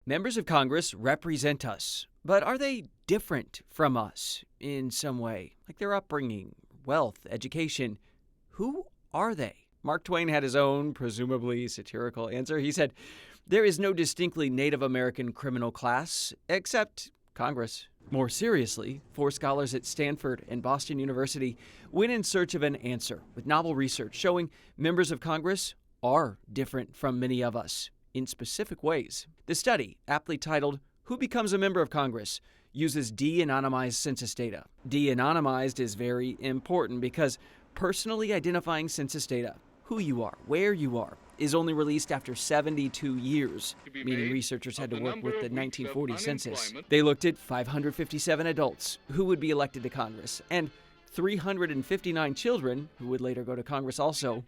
Members of Congress represent us, but are they different from us in some way? Like their upbringing, wealth, education? Who are they? Mark Twain had his own, presumably satirical answer. He said, "There is no distinctly Native American criminal class, except Congress." More seriously, 4 scholars at Stanford and Boston University went in search of an answer with novel research showing members of Congress are different from many of us in specific ways. The study, aptly titled, "Who Becomes a Member of Congress?" uses de-anonymized census data. De-anonymized is very important because personally identifying census data, who you are, where you are, is only released after 72 years, meaning researchers had to work with the 1940 census. They looked at 557 adults who would be elected to Congress and 359 children who would later go to Congress also.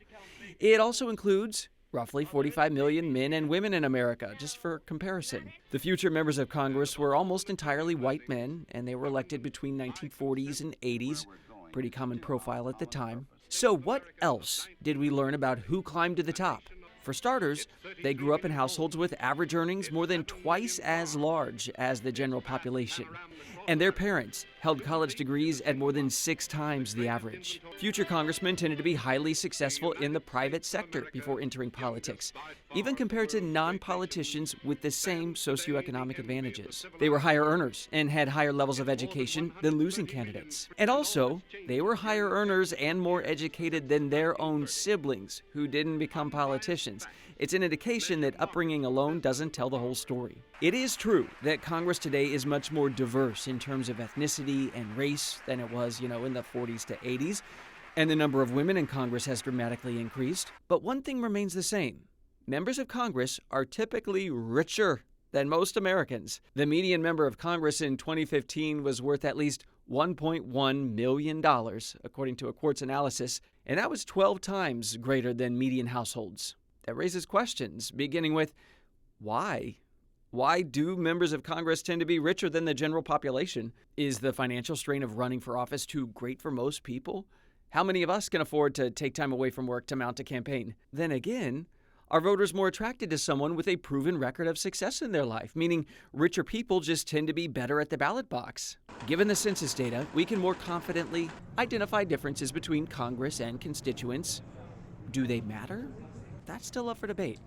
It also includes roughly 45 million men and women in America, just for comparison. The future members of Congress were almost entirely white men, and they were elected between 1940s and 80s, pretty common profile at the time. So what else did we learn about who climbed to the top? For starters, they grew up in households with average earnings more than twice as large as the general population. And their parents held college degrees at more than 6 times the average. Future congressmen tended to be highly successful in the private sector before entering politics, even compared to non-politicians with the same socioeconomic advantages. They were higher earners and had higher levels of education than losing candidates. And also, they were higher earners and more educated than their own siblings who didn't become politicians. It's an indication that upbringing alone doesn't tell the whole story. It is true that Congress today is much more diverse in terms of ethnicity and race than it was, in the 40s to 80s, and the number of women in Congress has dramatically increased. But one thing remains the same. Members of Congress are typically richer than most Americans. The median member of Congress in 2015 was worth at least $1.1 million, according to a Quartz analysis, and that was 12 times greater than median households. That raises questions, beginning with, why? Why do members of Congress tend to be richer than the general population? Is the financial strain of running for office too great for most people? How many of us can afford to take time away from work to mount a campaign? Then again, are voters more attracted to someone with a proven record of success in their life, meaning richer people just tend to be better at the ballot box? Given the census data, we can more confidently identify differences between Congress and constituents. Do they matter? That's still up for debate.